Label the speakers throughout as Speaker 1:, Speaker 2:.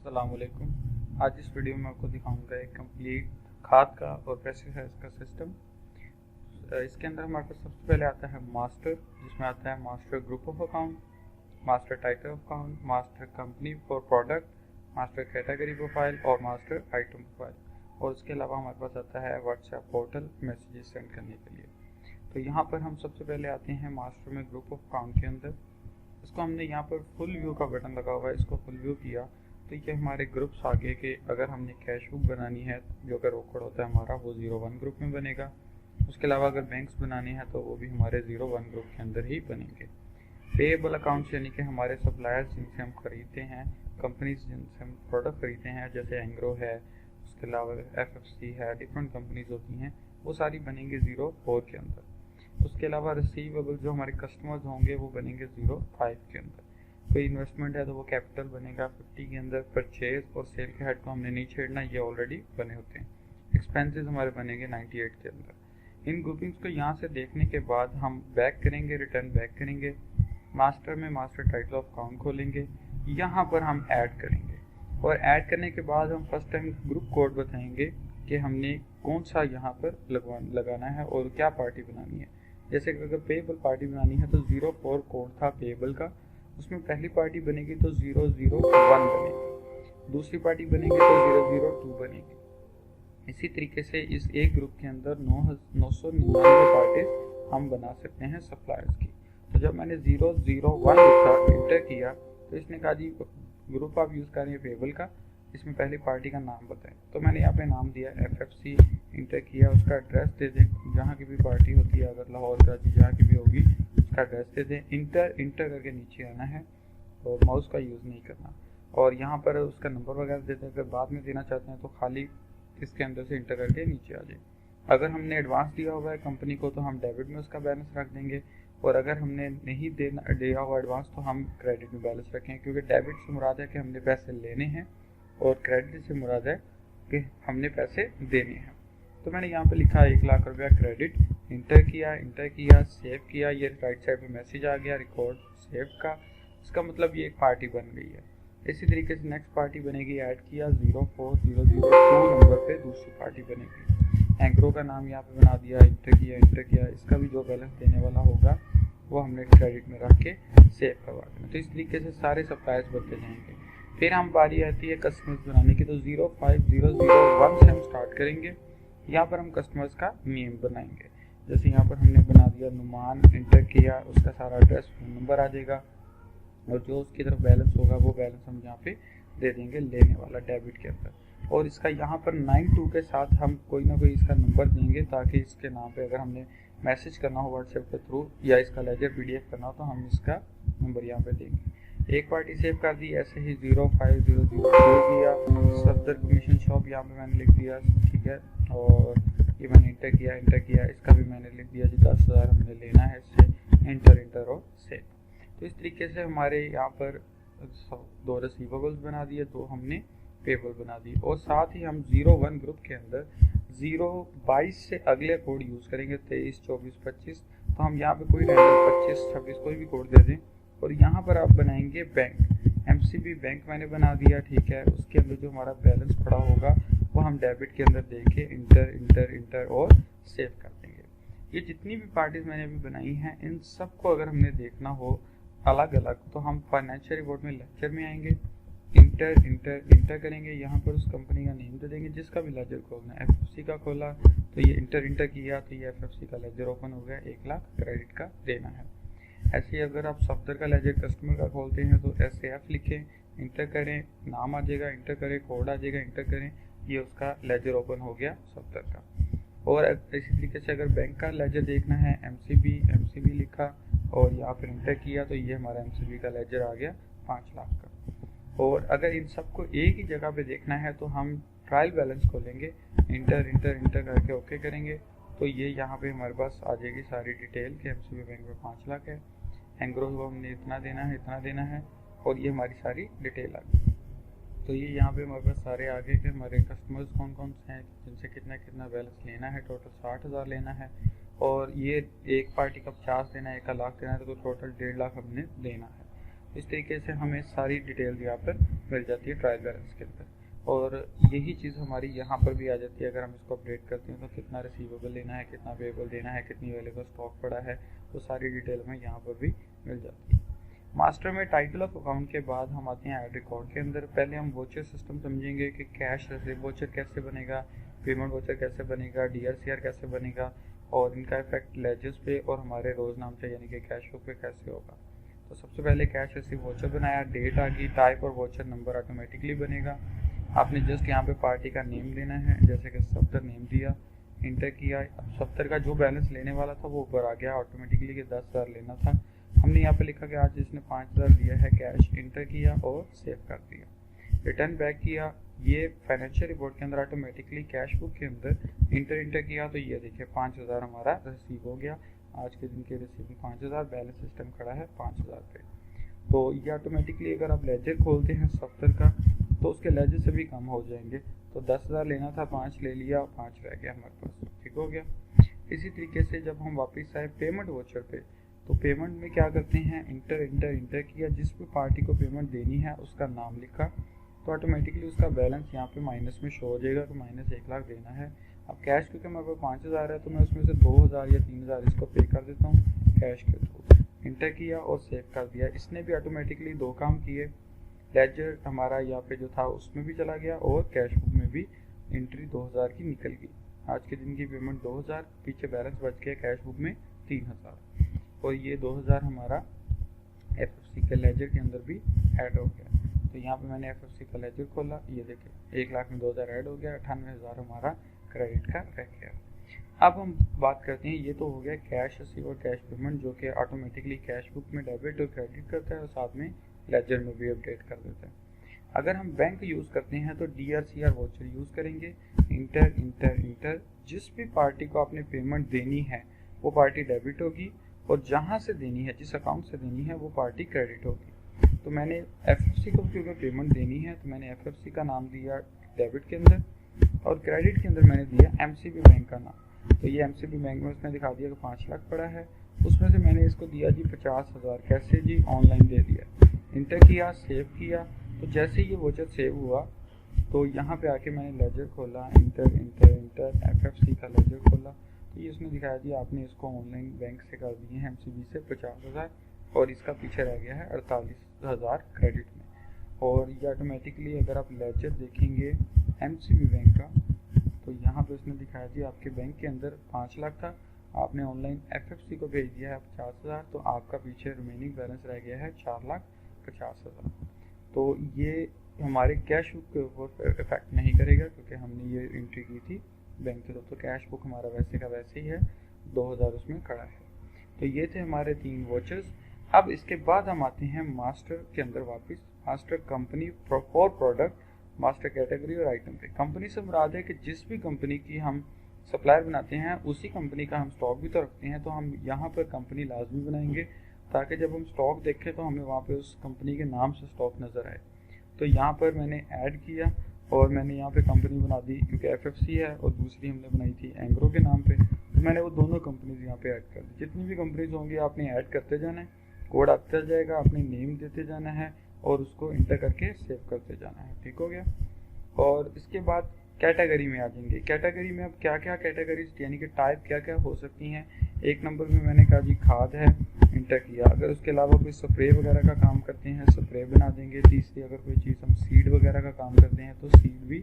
Speaker 1: अस्सलाम वालेकुम। आज इस वीडियो में आपको दिखाऊंगा एक कंप्लीट खाद का और पेस्टिसाइड्स का सिस्टम। इसके अंदर हमारे पास सबसे पहले आता है मास्टर, जिसमें आता है master group of account, master title of account, master company for product, master category profile और मास्टर आइटम प्रोफाइल। और उसके अलावा हमारे पास आता है व्हाट्सएप पोर्टल मैसेजेस सेंड करने के लिए। तो यहाँ पर हम सबसे पहले आते हैं मास्टर में ग्रुप ऑफ अकाउंट के अंदर। इसको हमने यहाँ पर फुल व्यू का बटन लगा हुआ है, इसको फुल व्यू किया तो ये हमारे ग्रुप्स आगे के, अगर हमने कैश बुक बनानी है जो कि रोकड़ होता है हमारा, वो 01 ग्रुप में बनेगा। उसके अलावा अगर बैंक्स बनाने हैं तो वो भी हमारे 01 ग्रुप के अंदर ही बनेंगे। पेएबल अकाउंट्स यानी कि हमारे सप्लायर्स जिनसे हम खरीदते हैं, कंपनीज जिनसे हम प्रोडक्ट खरीदते हैं, जैसे एंग्रो है, उसके अलावा FFC है, डिफरेंट कंपनीज होती हैं, वो सारी बनेंगे 04 के अंदर। उसके अलावा रिसीवेबल जो हमारे कस्टमर्स होंगे वो बनेंगे 05 के अंदर। कोई इन्वेस्टमेंट है तो वो कैपिटल बनेगा 50 के अंदर। परचेज और सेल के हेड को हमने नहीं छेड़ना, ये ऑलरेडी बने होते हैं। एक्सपेंसेस हमारे बनेंगे 98 के अंदर। इन ग्रुपिंग्स को यहाँ से देखने के बाद हम बैक करेंगे, रिटर्न बैक करेंगे। मास्टर में मास्टर टाइटल ऑफ अकाउंट खोलेंगे, यहाँ पर हम ऐड करेंगे और ऐड करने के बाद हम फर्स्ट टाइम ग्रुप कोड बताएंगे कि हमने कौन सा यहाँ पर लगाना है और क्या पार्टी बनानी है। जैसे कि अगर पेएबल पार्टी बनानी है तो 04 कोड था पेएबल का, उसमें पहली पार्टी बनेगी तो 001 बनेगी, दूसरी पार्टी बनेगी तो 002 बनेगी। इसी तरीके से इस एक ग्रुप के अंदर 999 पार्टीज हम बना सकते हैं सप्लायर्स की। तो जब मैंने 001 लिखा, इंटर किया, तो इसने कहा जी ग्रुप आप यूज़ करें पेएबल का, इसमें पहली पार्टी का नाम बताएं। तो मैंने यहाँ पे नाम दिया FFC, इंटर किया, उसका एड्रेस दे दें, जहाँ की भी पार्टी होती है, अगर लाहौर कराची जहाँ की भी होगी उसका एड्रेस दे दें। इंटर करके नीचे आना है और माउस का यूज़ नहीं करना। और यहाँ पर उसका नंबर वगैरह देते हैं, अगर बाद में देना चाहते हैं तो खाली इसके अंदर से इंटर करके नीचे आ जाए। अगर हमने एडवांस दिया हुआ है कंपनी को तो हम डेबिट में उसका बैलेंस रख देंगे, और अगर हमने नहीं दिया हुआ एडवांस तो हम क्रेडिट में बैलेंस रखें, क्योंकि डेबिट से मुराद है कि हमने पैसे लेने हैं और क्रेडिट से मुराद है कि हमने पैसे देने हैं। तो मैंने यहाँ पे लिखा 1 लाख रुपया क्रेडिट, इंटर किया, सेव किया। ये राइट साइड पे मैसेज आ गया रिकॉर्ड सेव का, इसका मतलब ये एक पार्टी बन गई है। इसी तरीके से नेक्स्ट पार्टी बनेगी, ऐड किया 04002 नंबर पे दूसरी पार्टी बनेगी। एंग्रो का नाम यहाँ पे बना दिया, इंटर किया, इसका भी जो बैलेंस देने वाला होगा वो हमने क्रेडिट में रख के सेव करवा देना। तो इस तरीके से सारे सप्लायर्स बनते जाएंगे। फिर हम बारी आती है कस्टमर्स बनाने की, तो 05001 से हम स्टार्ट करेंगे। यहाँ पर हम कस्टमर्स का नेम बनाएंगे। जैसे यहाँ पर हमने बना दिया नुमान, इंटर किया, उसका सारा एड्रेस, फोन नंबर आ जाएगा, और जो उसकी तरफ बैलेंस होगा वो बैलेंस हम यहाँ पे दे देंगे लेने वाला डेबिट के अंदर। और इसका यहाँ पर 92 के साथ हम कोई ना कोई इसका नंबर देंगे, ताकि इसके नाम पे अगर हमने मैसेज करना हो व्हाट्सएप के थ्रू या इसका लेजर PDF करना हो तो हम इसका नंबर यहाँ पे देंगे। एक पार्टी सेव कर दी, ऐसे ही 05002 दिया, सफदर कमीशन शॉप यहाँ पे मैंने लिख दिया, ठीक है। और ये मैंने इंटर किया, इसका भी मैंने लिख दिया जी 10,000 हमने लेना है इससे, इंटर और सेव। तो इस तरीके से हमारे यहाँ पर 2 रिसीवेबल्स बना दिए, 2 हमने पेएबल बना दी। और साथ ही हम 01 ग्रुप के अंदर 022 से अगले कोड यूज़ करेंगे, 23, 24, 25। तो हम यहाँ पे कोई रैंडम 25, 26 कोई भी कोड दे दें। और यहाँ पर आप बनाएंगे बैंक, MCB बैंक मैंने बना दिया, ठीक है। उसके अंदर जो हमारा बैलेंस पड़ा होगा वो हम डेबिट के अंदर देके इंटर और सेव कर देंगे। ये जितनी भी पार्टीज मैंने अभी बनाई हैं, इन सबको अगर हमने देखना हो अलग अलग तो हम फाइनेंशियल रिपोर्ट में लेक्चर में आएंगे, इंटर करेंगे, यहाँ पर उस कंपनी का नेम दे देंगे जिसका भी लेजर खोलना है। FFC का खोला तो ये इंटर किया तो ये FFC का लेजर ओपन हो गया, 1 लाख क्रेडिट का देना है। ऐसे ही अगर आप सफदर का लेजर कस्टमर का खोलते हैं तो SAF लिखें, इंटर करें, नाम आ जाएगा, इंटर करें, कोड आ जाएगा, इंटर करें, ये उसका लेजर ओपन हो गया सफदर का। और इसी तरीके से अगर बैंक का लेजर देखना है, MCB लिखा और यहाँ पर इंटर किया तो ये हमारा MCB का लेजर आ गया 5 लाख का। और अगर इन सबको एक ही जगह पे देखना है तो हम ट्रायल बैलेंस खोलेंगे, इंटर करके ओके करेंगे, तो ये यहाँ पे हमारे पास आ जाएगी सारी डिटेल कि MCB बैंक में 5 लाख है, एंग्रो को हमने इतना देना है, और ये हमारी सारी डिटेल आ गई। तो ये यहाँ पे हमारे पास सारे आगे के हमारे कस्टमर्स कौन कौन से हैं, जिनसे कितना बैलेंस लेना है, टोटल 60,000 लेना है, और ये एक पार्टी का 50 देना है, 1 लाख देना है, तो टोटल 1.5 लाख हमने देना है। इस तरीके से हमें सारी डिटेल यहाँ पर मिल जाती है ट्रायल बैलेंस के अंदर। और यही चीज़ हमारी यहाँ पर भी आ जाती है। अगर हम इसको अपडेट करते हैं तो कितना रिसीवेबल लेना है, कितना पेएबल देना है, कितनी अवेलेबल स्टॉक पड़ा है, वो सारी डिटेल हमें यहाँ पर भी मिल जाती है। मास्टर में टाइटल ऑफ अकाउंट के बाद हम आते हैं ऐड रिकॉर्ड के अंदर। पहले हम वोचर सिस्टम समझेंगे कि कैश रिसीव वोचर कैसे बनेगा, पेमेंट वोचर कैसे बनेगा, DRCR कैसे बनेगा, और इनका इफेक्ट लेजर्स पे और हमारे रोजनामचा यानी कि कैश बुक पे कैसे होगा। तो सबसे पहले कैश रिसीव वोचर बनाया, डेट आ गई, टाइप और वोचर नंबर ऑटोमेटिकली बनेगा। आपने जस्ट यहाँ पे पार्टी का नेम देना है, जैसे कि सफ्तर नेम दिया, इंटर किया। अब सफ्तर का जो बैलेंस लेने वाला था वो ऊपर आ गया ऑटोमेटिकली कि 10,000 लेना था। हमने यहाँ पे लिखा कि आज इसने 5,000 दिया है कैश, इंटर किया और सेव कर दिया। रिटर्न बैक किया, ये फाइनेंशियल रिपोर्ट के अंदर ऑटोमेटिकली कैश बुक के अंदर इंटर किया, तो ये देखिए 5,000 हमारा रिसीव हो गया। आज के दिन के रिसीव 5,000, बैलेंस सिस्टम खड़ा है 5,000 पे। तो ये ऑटोमेटिकली अगर आप लेजर खोलते हैं सफ्तर का तो उसके लेजर से भी कम हो जाएंगे। तो 10,000 लेना था, 5 ले लिया, 5 रह गया हमारे पास, ठीक हो गया। इसी तरीके से जब हम वापस आए पेमेंट वोचर पे, तो पेमेंट में क्या करते हैं, इंटर किया, जिस भी पार्टी को पेमेंट देनी है उसका नाम लिखा, तो ऑटोमेटिकली उसका बैलेंस यहाँ पे माइनस में शो हो जाएगा कि माइनस 1 लाख देना है। अब कैश क्योंकि मेरे पास 5,000 है तो मैं उसमें से 2,000 या 3,000 इसको पे कर देता हूँ कैश के थ्रू। इंटर किया और सेव कर दिया। इसने भी ऑटोमेटिकली 2 काम किए, लेजर हमारा यहाँ पे जो था उसमें भी चला गया और कैश बुक में भी एंट्री 2,000 की निकल गई। आज के दिन की पेमेंट 2,000, पीछे बैलेंस बच गया कैश बुक में 3,000, और ये 2,000 हमारा FFC के लेजर के अंदर भी ऐड हो गया। तो यहाँ पे मैंने FFC का लेजर खोला, ये देखिए 1 लाख में 2,000 ऐड हो गया, 98,000 हमारा क्रेडिट का रह गया। अब हम बात करते हैं, ये तो हो गया कैश रिसीव और कैश पेमेंट जो कि ऑटोमेटिकली कैश बुक में डेबिट और क्रेडिट करता है और साथ में लेजर में भी अपडेट कर देता है। अगर हम बैंक यूज़ करते हैं तो DRCR वोचर यूज़ करेंगे, इंटर, जिस भी पार्टी को आपने पेमेंट देनी है वो पार्टी डेबिट होगी, और जहाँ से देनी है, जिस अकाउंट से देनी है वो पार्टी क्रेडिट होगी। तो मैंने FFC को क्योंकि पेमेंट देनी है तो मैंने FFC का नाम दिया डेबिट के अंदर, और क्रेडिट के अंदर मैंने दिया MCB बैंक का नाम। तो ये MCB बैंक में उसने दिखा दिया कि 5 लाख पड़ा है, उसमें से मैंने इसको दिया जी 50,000, कैसे जी, ऑनलाइन दे दिया। इंटर किया, सेव किया, तो जैसे ही ये वोचर सेव हुआ तो यहाँ पे आके मैंने लेजर खोला, इंटर FFC का लेजर खोला, तो ये उसने दिखाया जी आपने इसको ऑनलाइन बैंक से कर दिए हैं MCB से 50,000, और इसका पीछे रह गया है 48,000 क्रेडिट में। और ये ऑटोमेटिकली अगर आप लेजर देखेंगे MCB बैंक का, तो यहाँ पे उसने दिखाया जी आपके बैंक के अंदर 5 लाख था, आपने ऑनलाइन FFC को भेज दिया है 50,000, तो आपका पीछे रिमेनिंग बैलेंस रह गया है 4,50,000। तो ये हमारे कैश बुक के ऊपर इफेक्ट नहीं करेगा क्योंकि हमने ये एंट्री की थी बैंक के तरफ, तो कैश बुक हमारा वैसे का वैसे ही है, 2,000 उसमें खड़ा है। तो ये थे हमारे 3 वोचर्स। अब इसके बाद हम आते हैं मास्टर के अंदर वापस। Master company for product, master category और आइटम पे। कंपनी से मुराद है कि जिस भी कंपनी की हम सप्लायर बनाते हैं उसी कंपनी का हम स्टॉक भी तो रखते हैं, तो हम यहाँ पर कंपनी लाजमी बनाएंगे ताकि जब हम स्टॉक देखें तो हमें वहाँ पे उस कंपनी के नाम से स्टॉक नज़र आए। तो यहाँ पर मैंने ऐड किया और मैंने यहाँ पे कंपनी बना दी क्योंकि FFC है और दूसरी हमने बनाई थी एंग्रो के नाम पे, तो मैंने वो दोनों कंपनीज यहाँ पे ऐड कर दी। जितनी भी कंपनीज होंगी आपने ऐड करते जाना है, कोड आता जाएगा, आपने नेम देते जाना है और उसको इंटर करके सेव करते जाना है, ठीक हो गया। और इसके बाद कैटेगरी में आ जाएंगे। कैटेगरी में अब क्या क्या कैटेगरीज यानी कि टाइप क्या क्या हो सकती हैं। 1 नंबर में मैंने कहा जी खाद है, इंटर किया। अगर उसके अलावा कोई स्प्रे वगैरह का काम करते हैं स्प्रे बना देंगे। तीसरी अगर कोई चीज़ हम सीड वगैरह का काम करते हैं तो सीड भी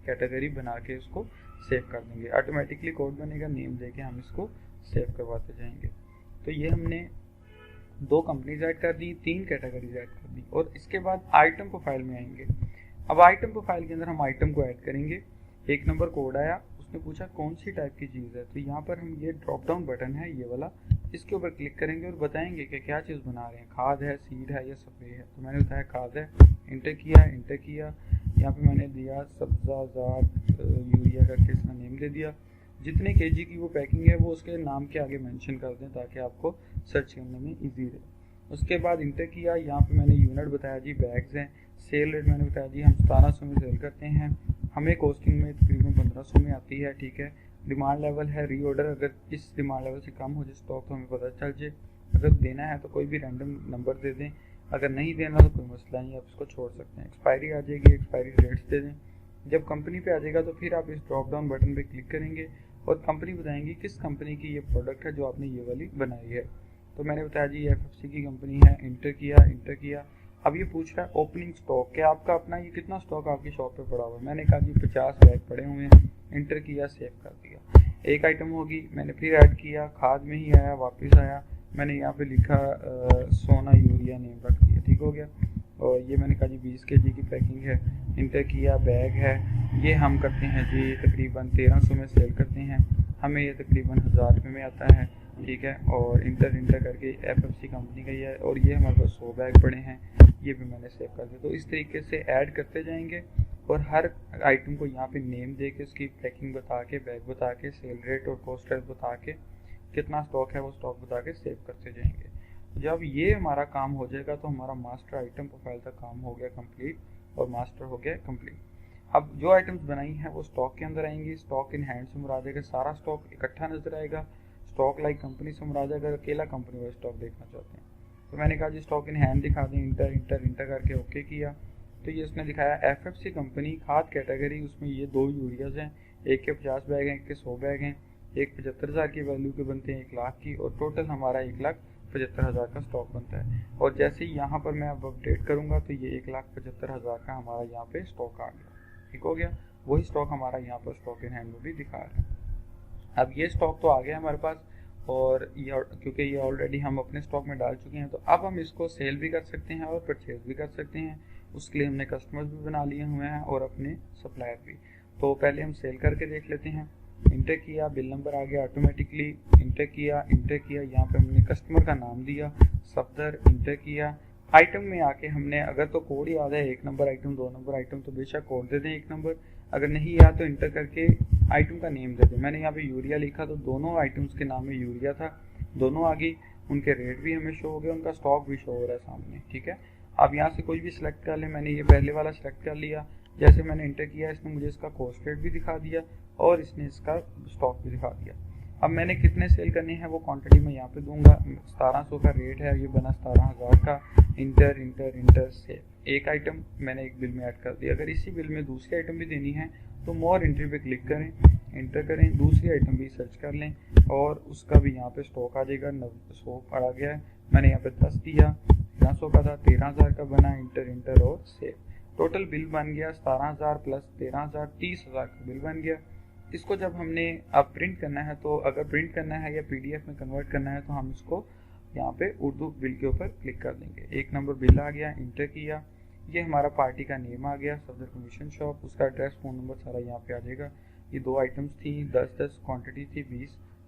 Speaker 1: कैटेगरी बना के उसको सेव कर देंगे। ऑटोमेटिकली कोड बनेगा, नेम देके हम इसको सेव करवाते जाएंगे। तो ये हमने 2 कंपनीज ऐड कर दी, 3 कैटेगरीज ऐड कर दी। और इसके बाद आइटम प्रोफाइल में आएंगे। अब आइटम प्रोफाइल के अंदर हम आइटम को ऐड करेंगे। 1 नंबर कोड आया, उसने पूछा कौन सी टाइप की चीज़ है, तो यहाँ पर हम ये ड्रॉप डाउन बटन है ये वाला, इसके ऊपर क्लिक करेंगे और बताएंगे कि क्या चीज़ बना रहे हैं, खाद है, सीड है या स्प्रे है। तो मैंने बताया खाद है, इंटर किया। यहाँ पे मैंने दिया सब्ज़ाजात यूरिया करके इसका नेम दे दिया। जितने kg की वो पैकिंग है वो उसके नाम के आगे मेंशन कर दें ताकि आपको सर्च करने में इजी रहे। उसके बाद इंटर किया, यहाँ पे मैंने यूनिट बताया जी बैग्स हैं। सेल रेट मैंने बताया जी हम 1700 में सेल करते हैं, हमें कॉस्टिंग में तकरीबन 1500 में आती है, ठीक है। डिमांड लेवल है रीऑर्डर, अगर इस डिमांड लेवल से कम हो जाए स्टॉक तो हमें पता चल जाए। अगर देना है तो कोई भी रैंडम नंबर दे दें, अगर नहीं देना तो कोई मसला नहीं, आप इसको छोड़ सकते हैं। एक्सपायरी आ जाएगी, एक्सपायरी डेट्स दे दें। जब कंपनी पे आ जाएगा तो फिर आप इस ड्रॉप डाउन बटन पे क्लिक करेंगे और कंपनी बताएंगी किस कंपनी की ये प्रोडक्ट है जो आपने ये वाली बनाई है। तो मैंने बताया जी ये FFC की कंपनी है, इंटर किया। अब ये पूछ रहा है ओपनिंग स्टॉक, क्या आपका अपना ये कितना स्टॉक आपकी शॉप पे पड़ा हुआ है। मैंने कहा जी 50 बैग पड़े हुए हैं, इंटर किया, सेव कर दिया। एक आइटम होगी, मैंने फिर ऐड किया, खाद में ही आया, वापस आया, मैंने यहाँ पे लिखा सोना यूरिया नेम रख दिया, ठीक हो गया। और ये मैंने कहा जी 20 kg की पैकिंग है, इंटर किया, बैग है, ये हम करते हैं जी तकरीबन 1300 में सेल करते हैं, हमें ये तकरीबन 1000 रुपये में आता है, ठीक है। और इंटर करके FFC कंपनी का ही है, और ये हमारे पास 100 बैग पड़े हैं, ये भी मैंने सेव कर दिया। तो इस तरीके से ऐड करते जाएंगे और हर आइटम को यहाँ पे नेम दे के, उसकी पैकिंग बता के, बैग बता के, सेल रेट और कॉस्ट रेट बता के, कितना स्टॉक है वो स्टॉक बता के सेव करते जाएंगे। जब ये हमारा काम हो जाएगा तो हमारा मास्टर आइटम प्रोफाइल का काम हो गया कंप्लीट, और मास्टर हो गया कंप्लीट। अब जो आइटम्स बनाई हैं वो स्टॉक के अंदर आएंगी। स्टॉक इन हैंड से मुराद है कि सारा स्टॉक इकट्ठा नजर आएगा। स्टॉक लाइक कंपनी से मुराद है अगर अकेला कंपनी वाइज स्टॉक देखना चाहते हैं। तो मैंने कहा जी स्टॉक इन हैंड दिखा दें, इंटर करके ओके किया। तो ये उसने दिखाया FFC कंपनी खाद कैटेगरी, उसमें ये 2 यूरियाज हैं, एक के 50 बैग हैं, एक के 100 बैग हैं, एक 75,000 की वैल्यू के बनते हैं 1 लाख की, और टोटल हमारा 1,75,000 का स्टॉक बनता है। और जैसे ही यहाँ पर मैं अब अपडेट करूँगा तो ये 1,75,000 का हमारा यहाँ पे स्टॉक आ गया, ठीक हो गया। वही स्टॉक हमारा यहाँ पर स्टॉक इन हैंड में भी दिखा रहा है। अब ये स्टॉक तो आ गया हमारे पास, और ये क्योंकि ये ऑलरेडी हम अपने स्टॉक में डाल चुके हैं, तो अब हम इसको सेल भी कर सकते हैं और परचेज भी कर सकते हैं। उसके लिए हमने कस्टमर्स भी बना लिए हुए हैं और अपने सप्लायर भी। तो पहले हम सेल करके देख लेते हैं। इंटर किया, बिल नंबर आ गया ऑटोमेटिकली, इंटर किया, यहाँ पे हमने कस्टमर का नाम दिया, सफदर, इंटर किया। आइटम में आके हमने अगर तो कोड याद है 1 नंबर आइटम, 2 नंबर आइटम, तो बेशक कोड दे दें 1 नंबर। अगर नहीं याद तो इंटर करके आइटम का नेम दे दें। मैंने यहाँ पे यूरिया लिखा तो दोनों आइटम्स के नाम में यूरिया था, दोनों आ गई, उनके रेट भी हमें शो हो गए, उनका स्टॉक भी शो हो रहा है सामने, ठीक है। आप यहाँ से कोई भी सिलेक्ट कर लें। मैंने ये पहले वाला सिलेक्ट कर लिया। जैसे मैंने इंटर किया इसने मुझे इसका कॉस्ट रेट भी दिखा दिया और इसने इसका स्टॉक भी दिखा दिया। अब मैंने कितने सेल करने हैं वो क्वांटिटी में यहाँ पे दूंगा। 1700 का रेट है, ये बना 17,000 का। Inter cell. एक आइटम मैंने एक बिल में ऐड कर दिया। अगर इसी बिल में दूसरी आइटम भी देनी है तो मोर एंट्री पे क्लिक करें, इंटर करें, दूसरी आइटम भी सर्च कर लें और उसका भी यहाँ पे स्टॉक आ जाएगा। 100 आ गया है, मैंने यहाँ पे 10 दिया, 1300 का था, 13,000 का बना। इंटर और सेव। टोटल बिल बन गया 17,000 प्लस 13,000, 30,000 का बिल बन गया। इसको जब हमने अब प्रिंट करना है, तो अगर प्रिंट करना है या PDF में कन्वर्ट करना है तो हम इसको यहाँ पे उर्दू बिल के ऊपर क्लिक कर देंगे। 1 नंबर बिल आ गया, इंटर किया, ये हमारा पार्टी का नेम आ गया, सफदर कमीशन शॉप, उसका एड्रेस, फ़ोन नंबर सारा यहाँ पे आ जाएगा। ये 2 आइटम्स थी, 10 क्वांटिटी थी,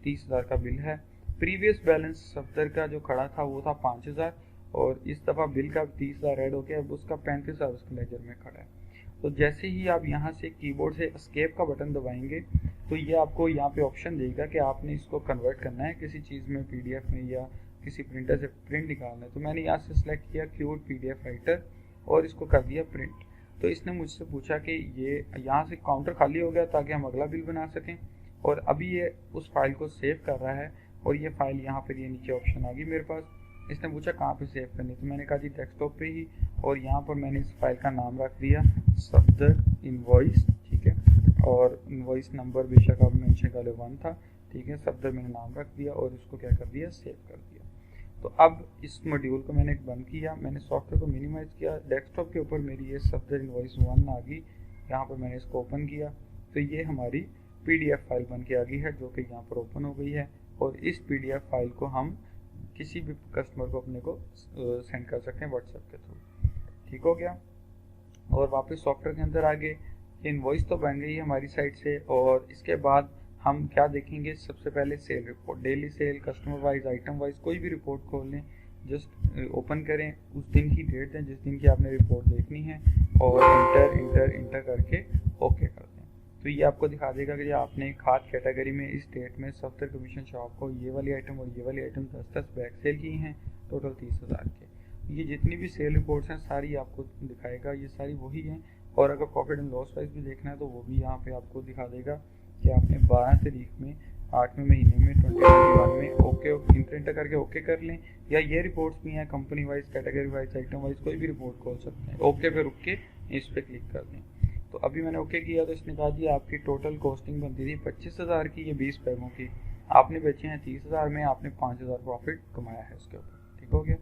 Speaker 1: 30,000 का बिल है। प्रीवियस बैलेंस सफदर का जो खड़ा था वो था 5,000 और इस दफ़ा बिल का 30,000 ऐड हो गया, अब उसका 35,000 उसके लेजर में खड़ा है। तो जैसे ही आप यहाँ से कीबोर्ड से एस्केप का बटन दबाएंगे तो ये आपको यहाँ पे ऑप्शन देगा कि आपने इसको कन्वर्ट करना है किसी चीज़ में, PDF में या किसी प्रिंटर से प्रिंट निकालना है। तो मैंने यहाँ से सिलेक्ट किया क्यूट PDF राइटर और इसको कर दिया प्रिंट। तो इसने मुझसे पूछा कि ये यहाँ से काउंटर खाली हो गया ताकि हम अगला बिल बना सकें, और अभी ये उस फाइल को सेव कर रहा है और ये फाइल यहाँ पर ये नीचे ऑप्शन आ गई मेरे पास। इसने पूछा कहाँ पे सेव करनी, तो मैंने कहा जी डेस्कटॉप पे ही, और यहाँ पर मैंने इस फाइल का नाम रख दिया सफदर इनवॉइस, ठीक है। और इनवॉइस नंबर बेशक आप मेंशन कर ले 1 था, ठीक है। सफदर मैंने नाम रख दिया और इसको क्या कर दिया, सेव कर दिया। तो अब इस मॉड्यूल को मैंने बंद किया, मैंने सॉफ्टवेयर को मिनिमाइज किया, डेस्कटॉप के ऊपर मेरी ये सफदर इनवॉइस 1 आ गई। यहाँ पर मैंने इसको ओपन किया तो ये हमारी PDF फाइल बन के आ गई है, जो कि यहाँ पर ओपन हो गई है। और इस PDF फाइल को हम किसी भी कस्टमर को अपने को सेंड कर सकते हैं व्हाट्सएप के थ्रू, ठीक हो गया। और वापस सॉफ्टवेयर के अंदर आगे इनवॉइस तो बन गई हमारी साइड से, और इसके बाद हम क्या देखेंगे, सबसे पहले sale report, daily sale, customer wise, item wise, कोई भी रिपोर्ट खोल लें, जस्ट ओपन करें, उस दिन की डेट दें जिस दिन की आपने रिपोर्ट देखनी है और इंटर करके ओके कर दें। तो ये आपको दिखा देगा कि आपने खाद कैटेगरी में इस डेट में सफदर कमीशन शॉप को ये वाली आइटम और ये वाली आइटम 10 बैग सेल की हैं, टोटल 30,000 के। ये जितनी भी सेल रिपोर्ट्स हैं सारी आपको दिखाएगा, ये सारी वही हैं। और अगर प्रॉफिट एंड लॉस वाइज भी देखना है तो वो भी यहाँ पे आपको दिखा देगा कि आपने 12 तारीख में 8वें महीने में 2021 में ओके इंटर करके ओके कर लें, या ये रिपोर्ट्स भी हैं company wise, category wise, item wise, कोई भी रिपोर्ट खोल सकते हैं। ओके पे रुक के इस पर क्लिक कर दें। तो अभी मैंने ओके किया तो इसने कहा जी आपकी टोटल कॉस्टिंग बनती थी 25,000 की, ये 20 बैगों की, आपने बेचे हैं 30,000 में, आपने 5,000 प्रॉफिट कमाया है इसके ऊपर। ठीक हो गया।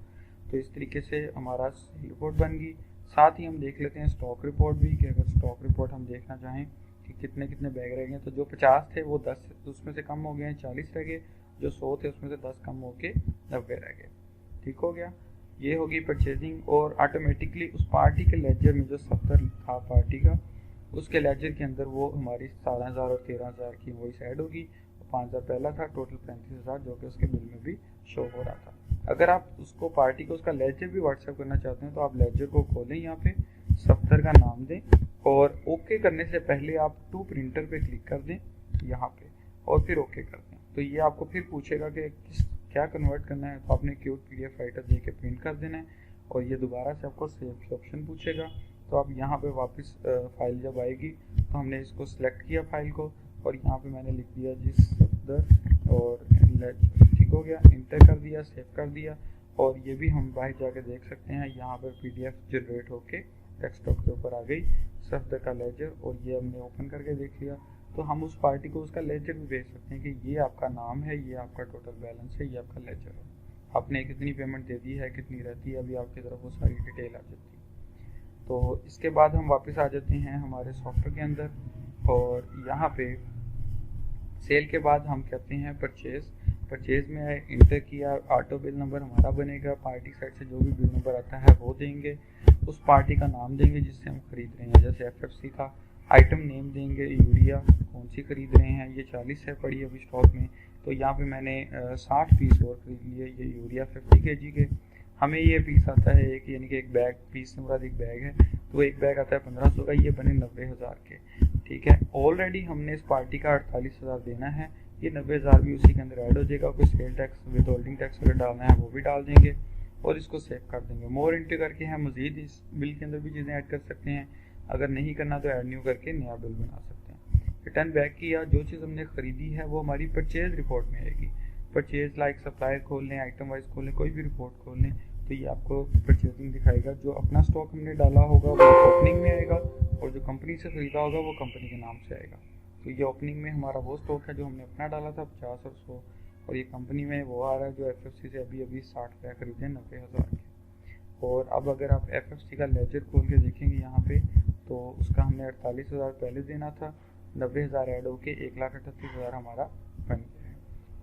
Speaker 1: तो इस तरीके से हमारा सेल रिपोर्ट बन गई। साथ ही हम देख लेते हैं स्टॉक रिपोर्ट भी, कि अगर स्टॉक रिपोर्ट हम देखना चाहें कि कितने कितने बैग रह गए, तो जो 50 थे वो 10 उसमें से कम हो गए हैं, 40 रह गए, जो 100 थे उसमें से 10 कम होके 90 रह गए। ठीक हो गया। ये होगी परचेजिंग। और ऑटोमेटिकली उस पार्टी के लेजर में जो 70 था पार्टी का, उसके लेजर के अंदर वो हमारी 17,000 और 13,000 की वॉइस ऐड होगी। 5,000 पहला था, टोटल 35,000 जो कि उसके बिल में भी शो हो रहा था। अगर आप उसको पार्टी को उसका लेजर भी व्हाट्सएप करना चाहते हैं तो आप लेजर को खोलें, यहाँ पे 70 का नाम दें, और ओके करने से पहले आप टू प्रिंटर पे क्लिक कर दें यहाँ पे, और फिर ओके कर दें। तो ये आपको फिर पूछेगा कि क्या कन्वर्ट करना है, तो आपने क्यूट PDF राइटर दे के प्रिंट कर देना है, और ये दोबारा से आपको सेव की ऑप्शन पूछेगा। तो आप यहाँ पे वापस फाइल जब आएगी तो हमने इसको सिलेक्ट किया फाइल को, और यहाँ पे मैंने लिख दिया जी सफदर और ठीक हो गया, इंटर कर दिया, सेव कर दिया। और ये भी हम बाहर जाके देख सकते हैं, यहाँ पर PDF जनरेट होके डेस्कटॉप के ऊपर आ गई सफदर का लेजर, और ये हमने ओपन करके देख लिया। तो हम उस पार्टी को उसका लेजर भी भेज सकते हैं कि ये आपका नाम है, ये आपका टोटल बैलेंस है, ये आपका लेजर है, आपने कितनी पेमेंट दे दी है, कितनी रहती है, अभी आपकी तरफ वो सारी डिटेल आ जाती है। तो इसके बाद हम वापस आ जाते हैं हमारे सॉफ्टवेयर के अंदर, और यहाँ पे सेल के बाद हम कहते हैं परचेज में इंटर किया, ऑटो बिल नंबर हमारा बनेगा, पार्टी साइड से जो भी बिल नंबर आता है वो देंगे, उस पार्टी का नाम देंगे जिससे हम खरीद रहे हैं, जैसे FFC था, आइटम नेम देंगे, यूरिया कौन सी खरीद रहे हैं, ये 40 है पड़ी अभी स्टॉक में, तो यहाँ पे मैंने 60 पीस और खरीद लिए, ये यूरिया 50 kg के, हमें ये पीस आता है एक, यानी कि एक बैग, पीस से मुराद एक बैग है, तो एक बैग आता है 1500 का, ये बने 90,000 के। ठीक है, ऑलरेडी हमने इस पार्टी का 48,000 देना है, ये 90,000 भी उसी के अंदर ऐड हो जाएगा। कोई sale tax, with holding tax अगर डालना है वो भी डाल देंगे, और इसको सेव कर देंगे। मोर इंटर करके हम मजीद इस बिल के अंदर भी चीज़ें ऐड कर सकते हैं, अगर नहीं करना तो ऐड न्यू करके नया बिल बना सकते हैं। रिटर्न बैक किया, जो चीज़ हमने खरीदी है वो हमारी परचेज रिपोर्ट में आएगी। परचेज लाइक सप्लायर खोल लें, आइटम वाइज खोल लें, कोई भी रिपोर्ट खोल लें, तो ये आपको परचेजिंग दिखाएगा। जो अपना स्टॉक हमने डाला होगा वो ओपनिंग में आएगा, और जो कंपनी से ख़रीदा होगा वो कंपनी के नाम से आएगा। तो ये ओपनिंग में हमारा वो स्टॉक है जो हमने अपना डाला था 50 और 100, और ये कंपनी में वो आ रहा है जो FFC से अभी 60 बैग खरीदे 90,000 के। और अब अगर आप FFC का लेजर खोल के देखेंगे यहाँ पे, तो उसका हमने 48,000 पहले देना था, 90,000 ऐड होके 1,38,000 हमारा बन गया है।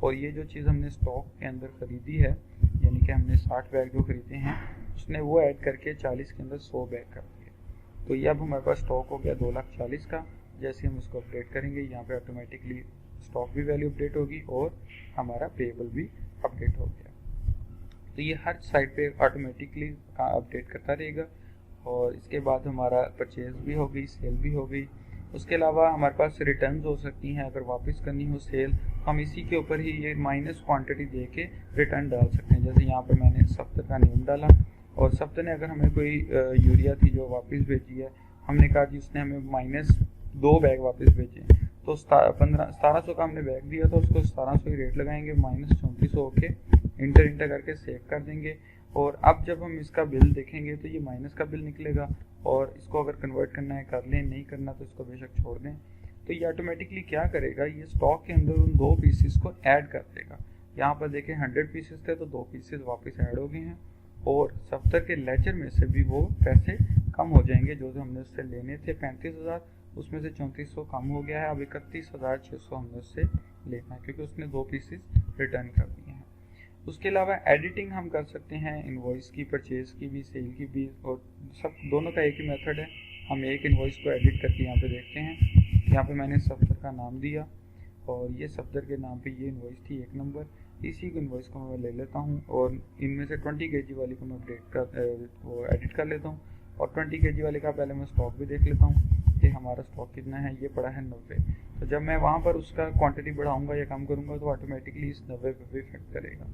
Speaker 1: और ये जो चीज़ हमने स्टॉक के अंदर ख़रीदी है, यानी कि हमने 60 बैग जो ख़रीदे हैं, उसने वो ऐड करके 40 के अंदर 100 बैग कर दिए। तो ये अब हमारे पास स्टॉक हो गया 2,40,000 का। जैसे हम इसको अपडेट करेंगे, यहाँ पे ऑटोमेटिकली स्टॉक भी वैल्यू अपडेट होगी और हमारा पेबल भी अपडेट हो गया। तो ये हर साइड पे ऑटोमेटिकली अपडेट करता रहेगा। और इसके बाद हमारा परचेज भी हो गई, सेल भी हो गई। उसके अलावा हमारे पास रिटर्न्स हो सकती हैं, अगर वापस करनी हो सेल, हम इसी के ऊपर ही ये माइनस क्वांटिटी दे के रिटर्न डाल सकते हैं। जैसे यहाँ पे मैंने सफ्तर का नेम डाला, और सफ्तर ने अगर हमें कोई यूरिया थी जो वापस भेजी है, हमने कहा जी उसने हमें -2 बैग वापस भेजे, तो 1700 का हमने बैग दिया था, उसको 1700 ही रेट लगाएंगे, -3400 होके इंटर करके सेव कर देंगे। और अब जब हम इसका बिल देखेंगे तो ये माइनस का बिल निकलेगा, और इसको अगर कन्वर्ट करना है कर लें, नहीं करना तो इसको बेशक छोड़ दें। तो ये ऑटोमेटिकली क्या करेगा, ये स्टॉक के अंदर उन 2 पीसेस को ऐड कर देगा। यहाँ पर देखें 100 पीसेस थे तो 2 पीसेस वापस ऐड हो गए हैं, और सफ्तर के लेजर में से भी वो पैसे कम हो जाएंगे। जो हमने उससे लेने थे 35,000, उसमें से 3400 कम हो गया है, अब 31,600 हमने उससे लेना है, क्योंकि उसने 2 पीसेस रिटर्न कर दिए हैं। उसके अलावा एडिटिंग हम कर सकते हैं, इनवॉइस की, परचेज की भी, सेल की भी, और सब दोनों का एक ही मेथड है। हम एक इनवॉइस को एडिट करके यहाँ पे देखते हैं। यहाँ पे मैंने सफ्तर का नाम दिया, और ये सफ्तर के नाम पे ये इनवॉइस थी 1 नंबर, इसी इनवॉइस को मैं ले लेता हूँ, और इनमें से 20 kg वाली को मैं वो एडिट कर लेता हूँ। और 20 kg वाले का पहले मैं स्टॉक भी देख लेता हूँ कि हमारा स्टॉक कितना है। ये पड़ा है 90, तो जब मैं वहाँ पर उसका क्वांटिटी बढ़ाऊँगा या कम करूँगा तो ऑटोमेटिकली इस 90 पे भी इफेक्ट करेगा।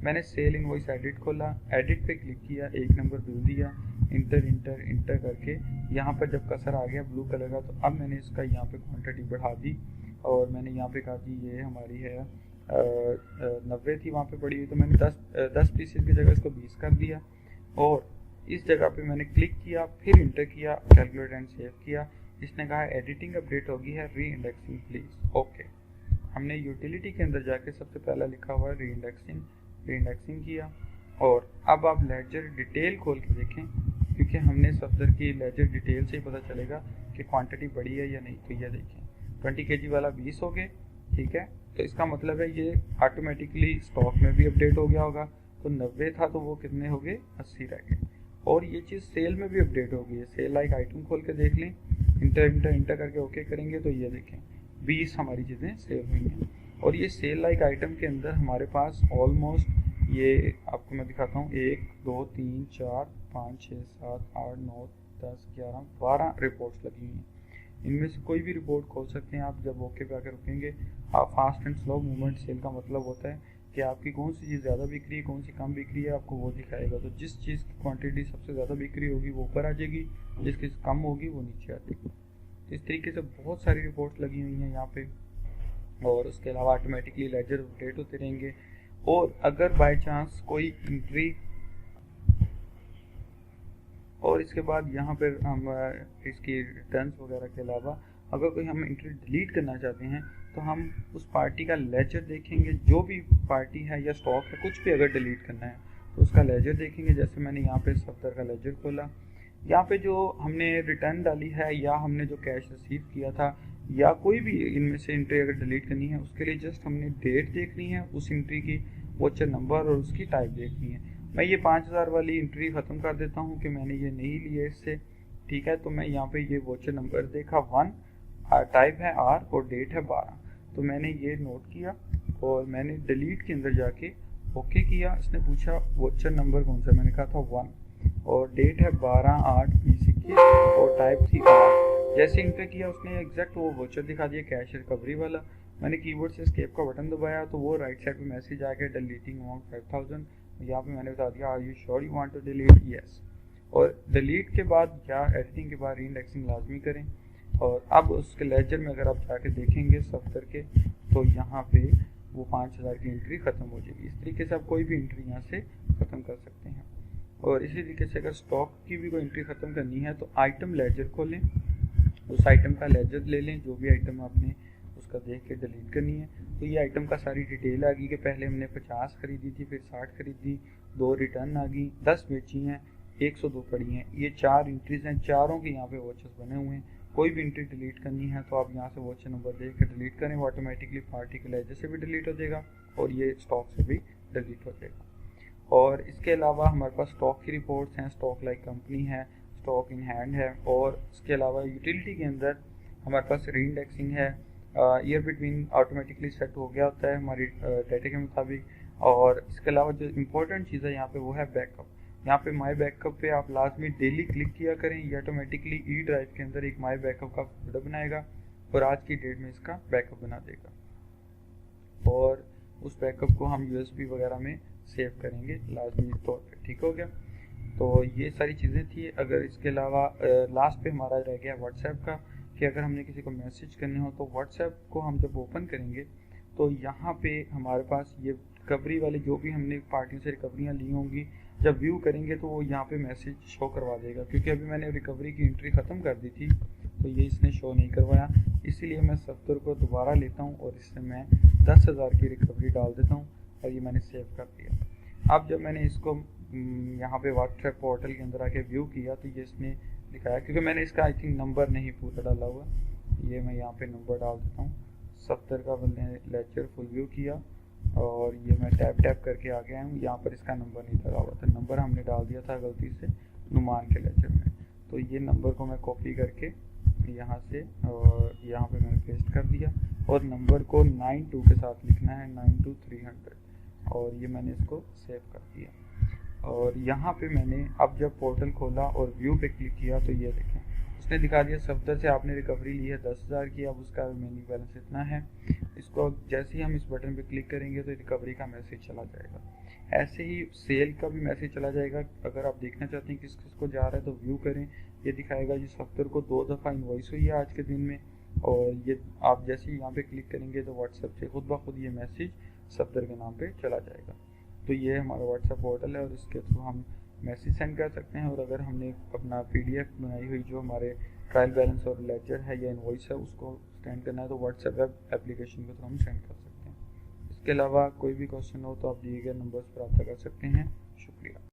Speaker 1: मैंने सेल इनवॉइस एडिट खोला, एडिट पे क्लिक किया, 1 नंबर बिल दिया, इंटर करके यहाँ पर जब कसर आ गया ब्लू कलर का, तो अब मैंने इसका यहाँ पे क्वांटिटी बढ़ा दी, और मैंने यहाँ पे कहा जी ये हमारी है 90 थी वहाँ पे पड़ी हुई, तो मैंने 10 पीसेज की जगह इसको 20 कर दिया और इस जगह पे मैंने क्लिक किया, फिर इंटर किया, कैलकुलेट एंड सेव किया। इसने कहा एडिटिंग अपडेट होगी है, री इंडेक्सिंग प्लीज। ओके, हमने यूटिलिटी के अंदर जाके सबसे पहला लिखा हुआ है री इंडेक्सिंग किया। और अब आप लेजर डिटेल खोल के देखें, क्योंकि हमने सफदर की लेजर डिटेल से ही पता चलेगा कि क्वांटिटी बढ़ी है या नहीं। तो ये देखें 20 kg वाला 20 हो गए, ठीक है। तो इसका मतलब है ये ऑटोमेटिकली स्टॉक में भी अपडेट हो गया होगा। तो 90 था तो वो कितने हो गए, 80 रह गए। और ये चीज़ सेल में भी अपडेट हो गई है। सेल लाइक आइटम खोल के देख लें, इंटर करके ओके करेंगे तो ये देखें 20 हमारी चीज़ें सेल हुई हैं। और ये सेल लाइक आइटम के अंदर हमारे पास ऑलमोस्ट, ये आपको मैं दिखाता हूँ, 1 2 3 4 5 6 7 8 9 10 11 12 रिपोर्ट्स लगी हुई हैं। इनमें से कोई भी रिपोर्ट खोल सकते हैं आप। जब ओके पे आकर रुकेंगे, आप fast and slow movement sale का मतलब होता है कि आपकी कौन सी चीज़ ज़्यादा बिक रही है, कौन सी कम बिक रही है, आपको वो दिखाएगा। तो जिस चीज़ की क्वांटिटी सबसे ज़्यादा बिक रही होगी वो ऊपर आ जाएगी, जिसकी कम होगी वो नीचे आ जाएगी। तो इस तरीके से बहुत सारी रिपोर्ट्स लगी हुई हैं यहाँ पे। और उसके अलावा ऑटोमेटिकली लेजर अपडेट होते रहेंगे। और अगर बाय चांस कोई एंट्री, और इसके बाद यहाँ पर हम इसकी रिटर्न्स वगैरह के अलावा अगर कोई हम एंट्री डिलीट करना चाहते हैं तो हम उस पार्टी का लेजर देखेंगे। जो भी पार्टी है या स्टॉक है, कुछ भी अगर डिलीट करना है तो उसका लेजर देखेंगे। जैसे मैंने यहाँ पे सफदर का लेजर खोला, यहाँ पे जो हमने रिटर्न डाली है या हमने जो कैश रिसीव किया था या कोई भी इनमें से एंट्री अगर डिलीट करनी है, उसके लिए जस्ट हमने डेट देखनी है, उस एंट्री की वॉचर नंबर और उसकी टाइप देखनी है। मैं ये 5000 वाली एंट्री ख़त्म कर देता हूँ कि मैंने ये नहीं लिया इससे, ठीक है। तो मैं यहाँ पे ये वॉचर नंबर देखा 1, टाइप है R और डेट है 12। तो मैंने ये नोट किया और मैंने डिलीट के अंदर जाके ओके किया। इसने पूछा वॉचर नंबर कौन सा, मैंने कहा था 1 और डेट है 12/8/2021 और टाइप थी R। जैसे इंटर किया उसने एग्जैक्ट वो वॉचर दिखा दिया, कैश रिकवरी वाला। मैंने कीबोर्ड से एस्केप का बटन दबाया तो वो राइट साइड पे मैसेज आ गया डिलीटिंग अमाउंट 5000। यहाँ पे मैंने बता दिया are you sure you want to delete, yes. और डिलीट के बाद या एडिटिंग के बाद रीइंडेक्सिंग लाजमी करें। और अब उसके लेजर में अगर आप जाके देखेंगे सफ्तर के, तो यहाँ पे वो 5000 की एंट्री ख़त्म हो जाएगी। इस तरीके से आप कोई भी एंट्री यहाँ से ख़त्म कर सकते हैं। और इसी तरीके से अगर स्टॉक की भी कोई एंट्री ख़त्म करनी है तो आइटम लेजर खोलें, उस आइटम का लेजर ले लें, जो भी आइटम आपने उसका देख के डिलीट करनी है। तो ये आइटम का सारी डिटेल आ गई कि पहले हमने 50 खरीदी थी, फिर 60 खरीदी, 2 रिटर्न आ गई, 10 बेची हैं, 102 पड़ी हैं। ये 4 एंट्रीज हैं, चारों के यहाँ पे वॉचेस बने हुए हैं। कोई भी एंट्री डिलीट करनी है तो आप यहाँ से वॉचर नंबर देख के डिलीट करें, वो ऑटोमेटिकली पार्टी के लेजर से भी डिलीट हो जाएगा और ये स्टॉक से भी डिलीट हो जाएगा। और इसके अलावा हमारे पास स्टॉक की रिपोर्ट्स हैं, स्टॉक लाइक कंपनी है, स्टॉक इन हैंड है। और इसके अलावा यूटिलिटी के अंदर हमारे पास रीइंडेक्सिंग है, ईयर बिटवीन ऑटोमेटिकली सेट हो गया होता है हमारी डाटा के मुताबिक। और इसके अलावा जो इम्पोर्टेंट चीज़ है यहाँ पे वो है बैकअप। यहाँ पे माई बैकअप पे आप लाजमी डेली क्लिक किया करें, ये ऑटोमेटिकली ई ड्राइव के अंदर एक माई बैकअप का फोल्डर बनाएगा और आज की डेट में इसका बैकअप बना देगा। और उस बैकअप को हम यूएसबी वगैरह में सेव करेंगे लाजमी तौर पे, ठीक हो गया। तो ये सारी चीज़ें थी। अगर इसके अलावा लास्ट पे हमारा रह गया व्हाट्सएप का, कि अगर हमने किसी को मैसेज करने हो तो व्हाट्सएप को हम जब ओपन करेंगे तो यहाँ पे हमारे पास ये रिकवरी वाली जो भी हमने पार्टियों से रिकवरियाँ ली होंगी, जब व्यू करेंगे तो वो यहाँ पे मैसेज शो करवा देगा। क्योंकि अभी मैंने रिकवरी की एंट्री ख़त्म कर दी थी तो ये इसने शो नहीं करवाया, इसीलिए मैं सफ्तर को दोबारा लेता हूँ और इससे मैं 10,000 की रिकवरी डाल देता हूँ और ये मैंने सेव कर दिया। अब जब मैंने इसको यहाँ पे व्हाट्सएप पोर्टल के अंदर आके व्यू किया तो ये इसने दिखाया, क्योंकि मैंने इसका आई थिंक नंबर नहीं पूरा डाला हुआ, ये मैं यहाँ पे नंबर डाल देता हूँ। सफ्तर का मैंने लेक्चर फुल व्यू किया और ये मैं टैप करके आ गया हूँ। यहाँ पर इसका नंबर नहीं लगा हुआ था, नंबर हमने डाल दिया था गलती से नुमान के लेक्चर में। तो ये नंबर को मैं कॉपी करके यहाँ से और यहाँ पे मैंने पेस्ट कर दिया और नंबर को 92 के साथ लिखना है, 92300, और ये मैंने इसको सेव कर दिया। और यहाँ पे मैंने अब जब पोर्टल खोला और व्यू पे क्लिक किया तो ये देखें उसने दिखा दिया सफ्दर से आपने रिकवरी ली है 10,000 की, अब उसका रिमेनिंग बैलेंस इतना है। इसको जैसे ही हम इस बटन पे क्लिक करेंगे तो रिकवरी का मैसेज चला जाएगा। ऐसे ही सेल का भी मैसेज चला जाएगा। अगर आप देखना चाहते हैं किस किस को जा रहा है तो व्यू करें, ये दिखाएगा जी सफ्दर को 2 दफ़ा इन्वॉइस हुई है आज के दिन में, और ये आप जैसे ही यहाँ पे क्लिक करेंगे तो व्हाट्सएप से खुद ब खुद ये मैसेज सफदर के नाम पे चला जाएगा। तो ये हमारा व्हाट्सएप पोर्टल है और इसके थ्रू हम मैसेज सेंड कर सकते हैं। और अगर हमने अपना PDF बनाई हुई जो हमारे ट्रायल बैलेंस और लेजर है या इनवॉइस है उसको सेंड करना है तो व्हाट्सएप वेब एप्लीकेशन के थ्रू हम सेंड कर सकते हैं। इसके अलावा कोई भी क्वेश्चन हो तो आप दिए गए नंबर्स पर रब्ता कर सकते हैं। शुक्रिया।